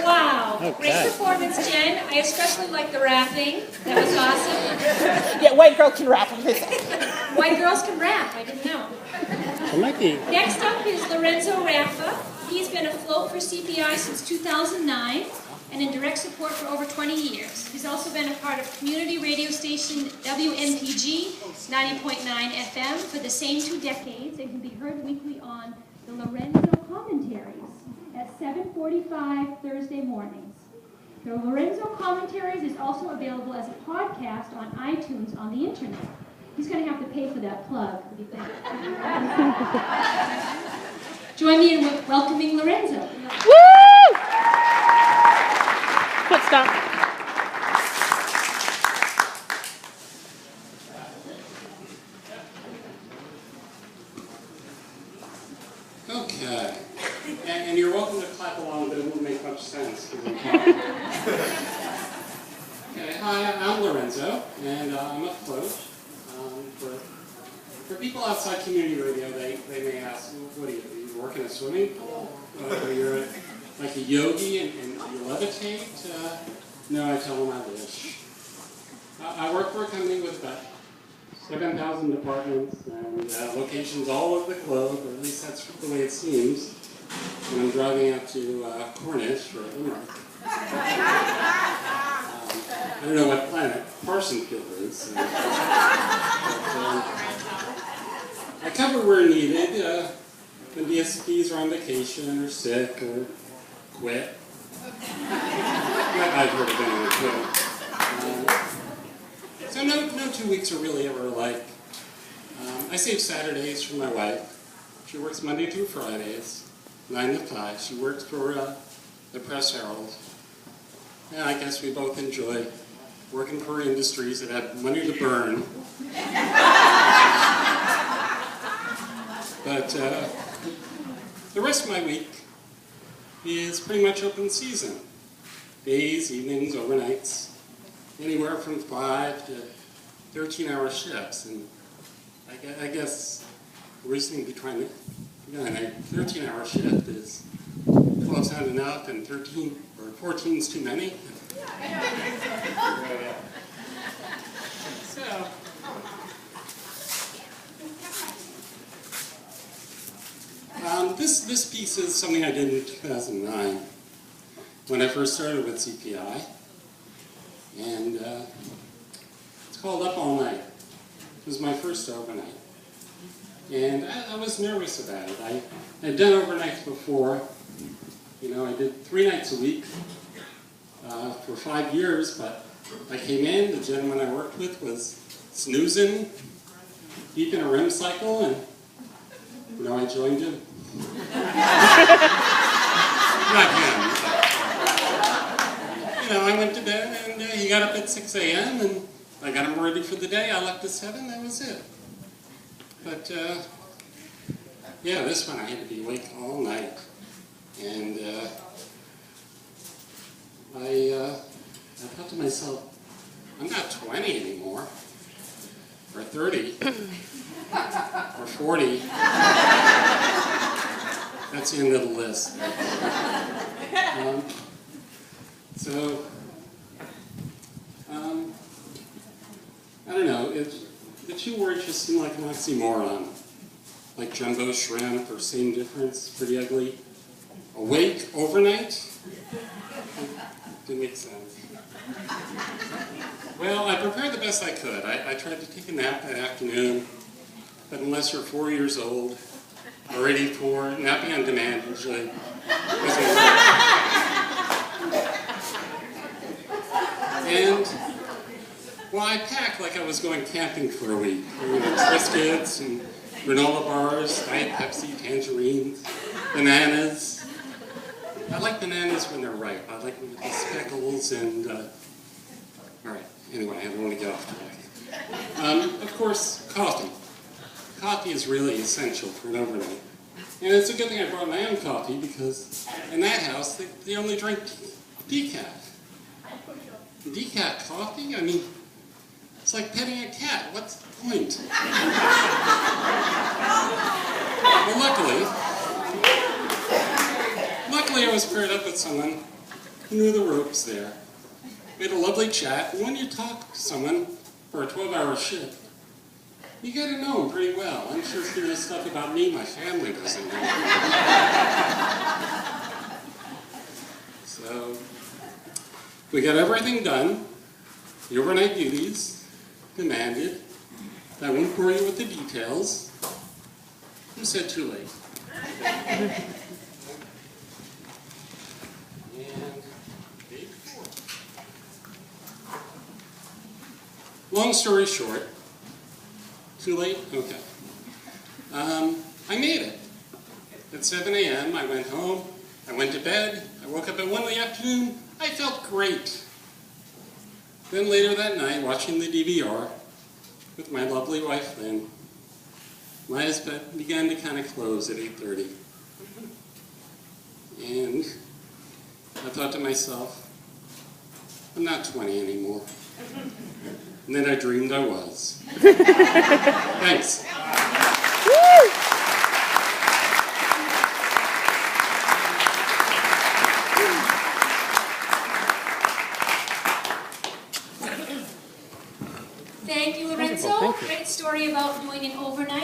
Wow. Okay. Great performance, Jen. I especially like the rapping. That was awesome. Yeah, white girl can rap. White girls can rap. I didn't know. It might be. Next up is Lorenzo Rappa. He's been afloat for CPI since 2009 and in direct support for over 20 years. He's also been a part of community radio station WNPG 90.9 FM for the same 2 decades and can be heard weekly on the Lorenzo Commentaries at 7:45 Thursday mornings. The Lorenzo Commentaries is also available as a podcast on iTunes on the internet. He's going to have to pay for that plug. What do you think? Join me in welcoming Lorenzo. Woo! Foot stomp. Okay. And you're welcome to clap along, but it won't make much sense. Okay, hi, I'm Lorenzo, and I'm afloat. For people outside community radio, they may ask, what are you work in a swimming pool? Or you're like a yogi and you levitate? No, I tell them I wish. I work for a company with about 7,000 departments and locations all over the globe, or at least that's the way it seems, when I'm driving out to Cornish or Limerick. I don't know what planet Parsonsfield is. But, I cover where needed when DSPs are on vacation or sick or quit. I've heard of anyone quit. So no 2 weeks are really ever alike. I save Saturdays for my wife. She works Monday through Fridays, 9 to 5. She works for the Press Herald. And I guess we both enjoy working for industries that have money to burn. But the rest of my week is pretty much open season. Days, evenings, overnights, anywhere from 5 to 13-hour shifts. And I guess the reasoning behind it, a 13-hour shift is 12's not enough and 13 or 14's too many. So, this piece is something I did in 2009 when I first started with CPI, and it's called Up All Night. It was my first overnight, and I was nervous about it. I had done overnights before. You know, I did 3 nights a week for 5 years, but I came in, the gentleman I worked with was snoozing, deep in a REM cycle, and you know, I joined him. Not him, but, you know, I went to bed, and he got up at 6 a.m., and I got him ready for the day. I left at 7, that was it. But, yeah, this one I had to be awake all night. And I thought to myself, I'm not 20 anymore, or 30, or 40. That's the end of the list. I don't know, the 2 words just seem like an oxymoron, like jumbo shrimp or same difference, pretty ugly. Awake overnight? Didn't make sense. Well, I prepared the best I could. I tried to take a nap that afternoon, but unless you're 4 years old, or 84, napping on demand usually doesn't work. And, well, I packed like I was going camping for a week. You know, Triscuits and granola bars, Diet Pepsi, tangerines, bananas. I like bananas when they're ripe. I like them with the speckles and, alright, anyway, I don't want to get off track. Of course, coffee. Coffee is really essential for an overnight. And it's a good thing I brought my own coffee because in that house, they only drink decaf. Decaf coffee? I mean, it's like petting a cat. What's the point? Well, luckily I was paired up with someone knew the ropes there. We had a lovely chat, and when you talk to someone for a 12-hour shift, you get to know them pretty well. I'm sure curious stuff about me my family doesn't know. So, we got everything done. The overnight duties demanded. I won't bore you with the details. Who said too late? And day 4. Long story short, too late? Okay. I made it. At 7 a.m., I went home, I went to bed, I woke up at 1 in the afternoon, I felt great. Then later that night, watching the DVR with my lovely wife Lynn, my eyes began to kind of close at 8:30. And I thought to myself, I'm not 20 anymore. And then I dreamed I was. Thanks. Thank you, Lorenzo. Wonderful, thank you. Great story about doing an overnight.